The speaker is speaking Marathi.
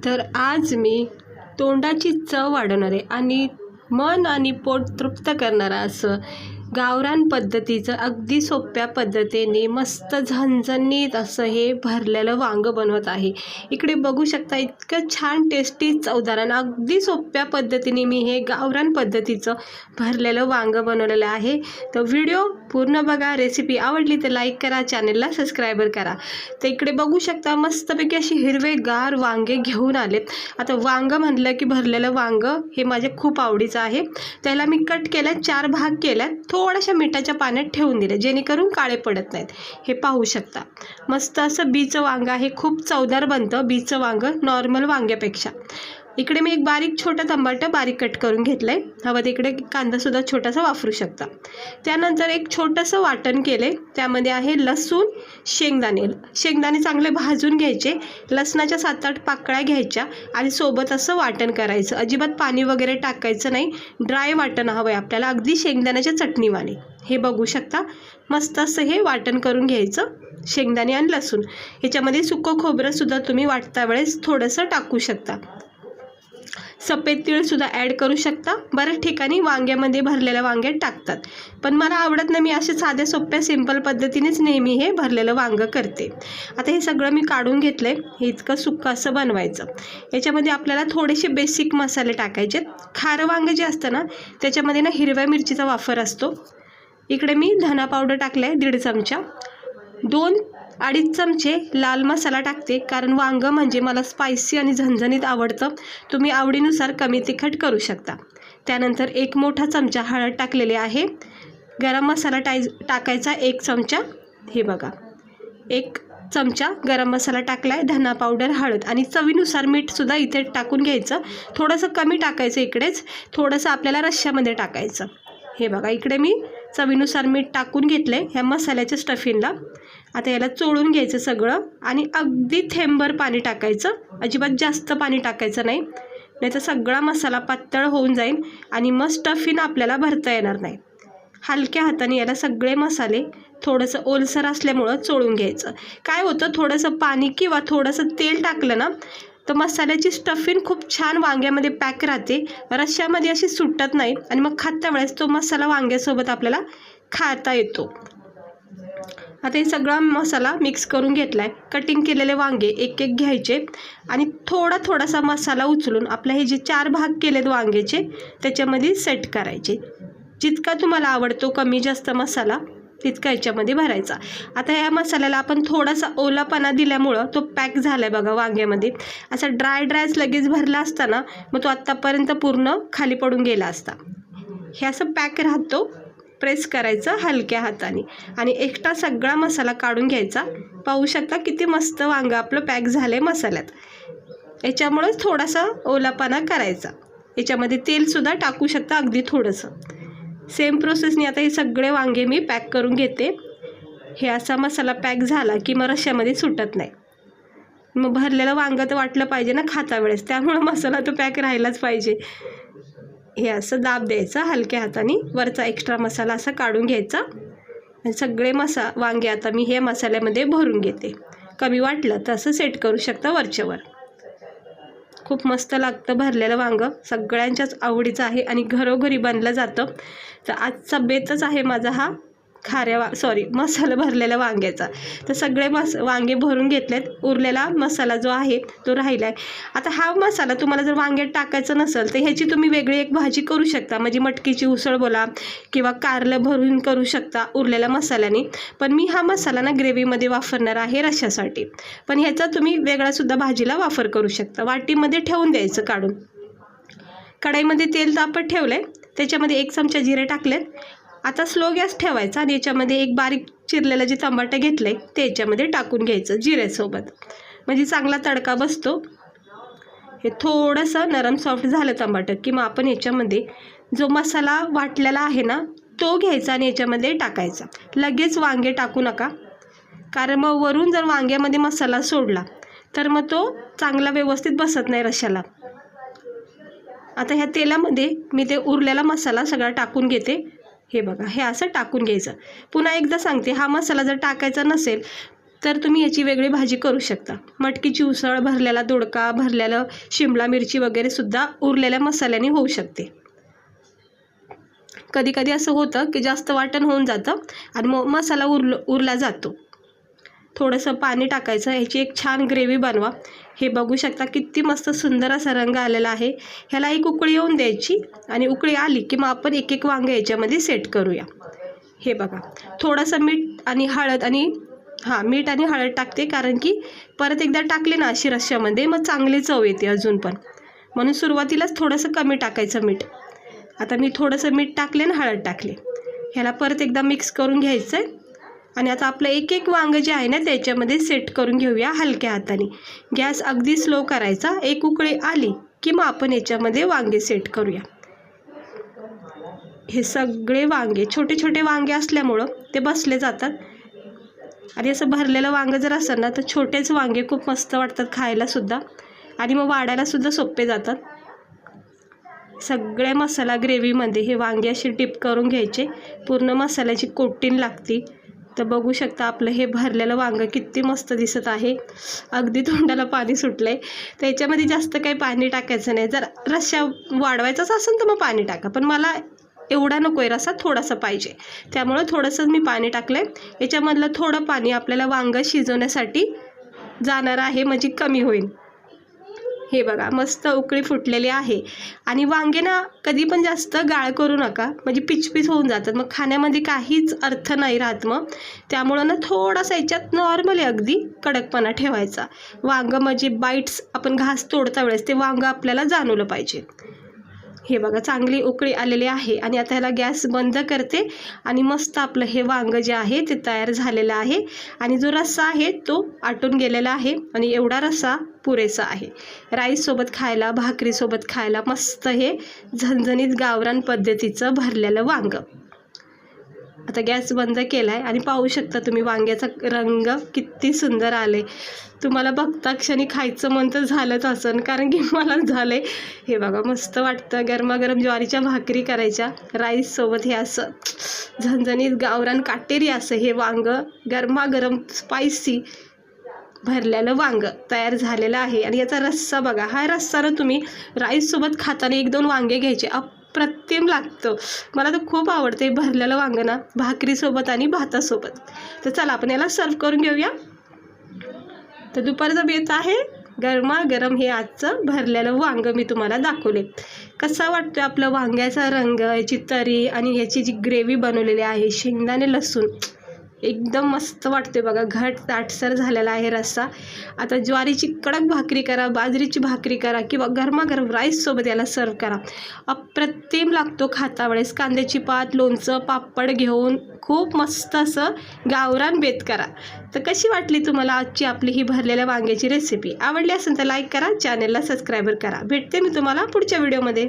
तर आज मी तोंडाची चव वाढवणारे आणि मन आणि पोट तृप्त करणारा असं गावरान पद्धतीचं अगदी सोप्या पद्धतीने मस्त झणझणीत असं हे भरलेलं वांगं बनवत आहे। इकडे बघू शकता इतकं छान टेस्टी चवदार आणि अगदी सोप्या पद्धतीने मी हे गावरान पद्धतीचं भरलेलं वांगं बनवलेलं आहे। तर व्हिडिओ पूर्ण बघा, रेसिपी आवडली तर लाईक करा, चॅनलला सबस्क्राइबर करा। तर इकडे बघू शकता मस्तपैकी अशी हिरवेगार वांगे घेऊन आलेत। आता वांगं म्हणलं की भरलेलं वांगं हे माझे खूप आवडीचं आहे। त्याला मी कट केलं, 4 भाग केल्यात, थोड्याशा मिठाच्या पाण्यात ठेवून दिले जेणेकरून काळे पडत नाहीत। हे पाहू शकता मस्त असं बीचं वांगं आहे, खूप चवदार बनतं बीचं वांगं नॉर्मल वांग्यापेक्षा। इकडे मी एक बारीक छोटा टमाटर बारीक कट करून घेतलंय, हवं तिकडे कांदा सुद्धा छोटासा वापरू शकता। त्यानंतर एक छोटंसं वाटण केले, त्यामध्ये आहे लसूण, शेंगदाणे चांगले भाजून घ्यायचे, लसणाच्या 7-8 पाकळ्या घ्यायच्या आणि सोबत असं वाटण करायचं। अजिबात पाणी वगैरे टाकायचं नाही, ड्राय वाटण हवं आहे आपल्याला, अगदी शेंगदाण्याच्या चटणीवाने। हे बघू शकता मस्त असं हे वाटण करून घ्यायचं, शेंगदाणे आणि लसूण। ह्याच्यामध्ये सुकं खोबरं सुद्धा तुम्ही वाटता वेळेस थोडंसं टाकू शकता, सफेद तीळ सुद्धा ॲड करू शकता। बऱ्याच ठिकाणी वांग्यामध्ये भरलेल्या वांग्यात टाकतात, पण मला आवडत नाही, मी असे साध्या सोप्या सिंपल पद्धतीनेच नेहमी हे भरलेलं वांगं करते। आता हे सगळं मी काढून घेतलंय, हे इतकं सुक्कं असं बनवायचं। याच्यामध्ये आपल्याला थोडेसे बेसिक मसाले टाकायचे। खारं वांगं जे असतं ना त्याच्यामध्ये ना हिरव्या मिरचीचा वापर असतो। इकडे मी धना पावडर टाकलाय 1.5 चमचा, 2-2.5 चमचे लाल मसाला टाकते, कारण वांगं म्हणजे मला स्पायसी आणि झणझणीत आवडतं। तुम्ही आवडीनुसार कमी तिखट करू शकता। त्यानंतर 1 मोठा चमचा हळद टाकलेली आहे, गरम मसाला टाकायचा 1 चमचा, हे बघा 1 चमचा गरम मसाला टाकलाय, धना पावडर, हळद आणि चवीनुसार मीठ सुद्धा इथे टाकून घ्यायचं। थोडंसं कमी टाकायचं, इकडेच थोडंसं आपल्याला रश्श्यामध्ये टाकायचं। हे बघा इकडे मी चवीनुसार मीठ टाकून घेतलंय ह्या मसाल्याच्या स्टफिंगला। आता याला चोळून घ्यायचं सगळं आणि अगदी थेंबभर पाणी टाकायचं, अजिबात जास्त पाणी टाकायचं नाही, नाहीतर सगळा मसाला पातळ होऊन जाईल आणि मग स्टफिंग आपल्याला भरता येणार नाही। हलक्या हाताने याला सगळे मसाले थोडंसं ओलसर असल्यामुळं चोळून घ्यायचं। काय होतं, थोडंसं पाणी किंवा थोडंसं तेल टाकलं ना तर मसाल्याची स्टफिंग खूप छान वांग्यामध्ये पॅक राहते, रश्श्यामध्ये अशी सुटत नाही आणि मग खाता वेळेस तो मसाला वांग्यासोबत आपल्याला खाता येतो। आता हे सगळा मसाला मिक्स करून घेतलाय। कटिंग केलेले वांगे एक घ्यायचे आणि थोडासा मसाला उचलून आपले हे जे 4 भाग केलेत वांग्याचे त्याच्यामध्ये सेट करायचे। जितका तुम्हाला आवडतो कमी जास्त मसाला तितका याच्यामध्ये भरायचा। आता या मसाल्याला आपण थोडासा ओलापणा दिल्यामुळं तो पॅक झालाय बघा वांग्यामध्ये। असा ड्रायच लगेच भरला असता ना मग तो आत्तापर्यंत पूर्ण खाली पडून गेला असता। हे असं पॅक राहतो, प्रेस करायचं हलक्या हाताने आणि एक्स्ट्रा सगळा मसाला काढून घ्यायचा। पाहू शकता किती मस्त वांगं आपलं पॅक झालंय मसाल्यात। याच्यामुळेच थोडासा ओलापणा करायचा, याच्यामध्ये तेलसुद्धा टाकू शकता अगदी थोडंसं। सेम प्रोसेसने आता हे सगळे वांगे मी पॅक करून घेते। हे असा मसाला पॅक झाला की मग रश्श्यामध्ये सुटत नाही। मग भरलेलं वांगं तर वाटलं पाहिजे ना खाता वेळेस, त्यामुळं मसाला तो पॅक राहिलाच पाहिजे। हे असं दाब द्यायचं हलक्या हाताने, वरचा एक्स्ट्रा मसाला असा काढून घ्यायचा आणि सगळे वांगे आता मी हे मसाल्यामध्ये भरून घेते। कमी वाटलं तर असं सेट करू शकता वरच्यावर। खूप मस्त लागतं भरलेलं वांगं, सगळ्यांच्याच आवडीचं आहे आणि घरोघरी बनलं जातं। तर आजचा बेतच आहे माझा हा मसाला भरलेल्या वांग्याचा। तर सगळे वांगे भरून घेतलेत, उरलेला मसाला जो आहे तो राहिला आहे। आता हा मसाला तुम्हाला जर वांग्यात टाकायचं नसेल तर ह्याची तुम्ही वेगळी एक भाजी करू शकता, म्हणजे मटकीची उसळ बोला किंवा कारलं भरून करू शकता उरलेल्या मसाल्याने। पण मी हा मसाला ना ग्रेव्हीमध्ये वापरणार आहे रश्श्यासाठी, पण ह्याचा तुम्ही वेगळासुद्धा भाजीला वापर करू शकता। वाटीमध्ये ठेवून द्यायचं काढून, कढईमध्ये तेल तापत ठेवलंय, त्याच्यामध्ये 1 चमचा जिरे टाकलेत। आता स्लो गॅस ठेवायचा आणि याच्यामध्ये एक बारीक चिरलेलं जे टमाटर घेतलंय ते याच्यामध्ये टाकून घ्यायचं जिऱ्यासोबत, म्हणजे चांगला तडका बसतो। हे थोडंसं नरम सॉफ्ट झालं टमाटर की मग आपण याच्यामध्ये जो मसाला वाटलेला आहे ना तो घ्यायचा आणि याच्यामध्ये टाकायचा। लगेच वांगे टाकू नका, कारण मग वरून जर वांग्यामध्ये मसाला सोडला तर मग तो चांगला व्यवस्थित बसत नाही रश्श्याला। आता ह्या तेलामध्ये मी ते उरलेला मसाला सगळा टाकून घेते। हे बघा हे असं टाकून घ्यायचं। पुन्हा एकदा सांगते, हा मसाला जर टाकायचा नसेल तर तुम्ही याची वेगळी भाजी करू शकता. मटकीची उसळ, भरलेला दोडका, भरलेलं शिमला मिरची वगैरे सुद्धा उरलेल्या मसाल्याने होऊ शकते. कधी कधी असं होतं की जास्त वाटण होऊन जातं आणि मग मसाला उरला जातो. थोडंसं पाणी टाकायचं, ह्याची एक छान ग्रेव्ही बनवा. हे बघू शकता किती मस्त सुंदर असा रंग आलेला आहे. ह्याला एक उकळी येऊन द्यायची आणि उकळी आली की मग आपण एक एक वांगे याच्यामध्ये सेट करूया. हे बघा, थोडंसं मीठ आणि हळद मीठ आणि हळद टाकते, कारण की परत एकदा टाकले ना अशी रश्श्यामध्ये मग चांगली चव येते अजून पण, म्हणून सुरुवातीलाच थोडंसं कमी टाकायचं मीठ. आता मी थोडंसं मीठ टाकले आणि हळद टाकले. ह्याला परत एकदा मिक्स करून घ्यायचं आहे आणि आता आपलं एक एक वांगं जे आहे ना त्याच्यामध्ये सेट करून घेऊया हलक्या हाताने. गॅस अगदी स्लो करायचा. एक उकळी आली की मग आपण याच्यामध्ये वांगे सेट करूया. हे सगळे वांगे छोटे छोटे वांगे असल्यामुळं ते बसले जातात आणि असं भरलेलं वांगं जर असेल ना तर छोटेच वांगे खूप मस्त वाटतात खायला सुद्धा आणि मग वाढायला सुद्धा सोपे जातात. सगळ्या मसाला ग्रेव्हीमध्ये हे वांगे असे डिप करून घ्यायचे. पूर्ण मसाल्याची कोटिंग लागते. तर बघू शकता आपलं हे भरलेलं वांगं किती मस्त दिसत आहे. अगदी तोंडाला पाणी सुटलं आहे. त्याच्यामध्ये जास्त काही पाणी टाकायचं नाही. जर रस्सा वाढवायचाच असेल तर मग पाणी टाका, पण मला एवढा नको आहे रस्सा, थोडासा पाहिजे, त्यामुळं थोडंसं मी पाणी टाकलं आहे. याच्यामधलं थोडं पाणी आपल्याला वांगं शिजवण्यासाठी जाणार आहे, म्हणजे कमी होईल. हे बघा, मस्त उकळी फुटलेली आहे. आणि वांगे ना कधी पण जास्त गाळ करू नका, म्हणजे पिचपिच होऊन जातात, मग खाण्यामध्ये काहीच अर्थ नाही राहत. मग त्यामुळं ना थोडासा याच्यात नॉर्मली अगदी कडकपणा ठेवायचा. वांगं म्हणजे बाईट्स आपण घास तोडता वेळेस ते वांगं आपल्याला जाणवलं पाहिजे. हे बघा, चांगली उकळी आलेली आहे आणि आता ह्याला गॅस बंद करते आणि मस्त आपलं हे वांगं जे आहे ते तयार झालेलं आहे. आणि जो रस्सा आहे तो आटून गेलेला आहे आणि एवढा रस्सा पुरेसा आहे. राईससोबत खायला, भाकरीसोबत खायला मस्त हे झणझणीत गावरान पद्धतीचं भरलेलं वांगं. आता गॅस बंद केला आहे आणि पाहू शकता तुम्ही वांग्याचा रंग किती सुंदर आले. तुम्हाला बघता क्षणी खायचं मन तर झालंच असेल, कारण की मला झालं आहे. हे बघा, मस्त वाटतं. गरमागरम ज्वारीच्या भाकरी करायच्या राईससोबत हे असं झणझणीत गावरान काटेरी असं हे वांगं गरमागरम स्पायसी भरलेलं वांगं तयार झालेलं आहे. आणि याचा रस्सा बघा, हा रस्सा ना तुम्ही राईससोबत खाताना 1-2 वांगे घ्यायचे, अप्रतिम लागतं. मला तर खूप आवडते भरलेलं वांगं ना भाकरीसोबत आणि भातासोबत. तर चला आपण याला सर्व करून घेऊया. तर दुपारचा बेत आहे, गरमागरम हे आजचं भरलेलं वांगं मी तुम्हाला दाखवले. कसा वाटतं आपलं वांग्याचा रंग, याची तरी आणि याची जी ग्रेव्ही बनवलेली आहे, शेंगदाणे लसूण, एकदम मस्त वाटते बघा. घट दाटसर झालेला आहे रस्सा. आता ज्वारीची कडक भाकरी करा, बाजरीची भाकरी करा किंवा गरमागरम राईससोबत याला सर्व करा. अप्रतिम लागतो खाता वेळेस. कांद्याची पात, लोणचं, पापड घेऊन खूप मस्त असं गावरान बेत करा. तर कशी वाटली तुम्हाला आजची आपली ही भरलेल्या वांग्याची रेसिपी? आवडली असेल तर लाईक करा, चॅनलला सबस्क्राईबर करा. भेटते मी तुम्हाला पुढच्या व्हिडिओमध्ये.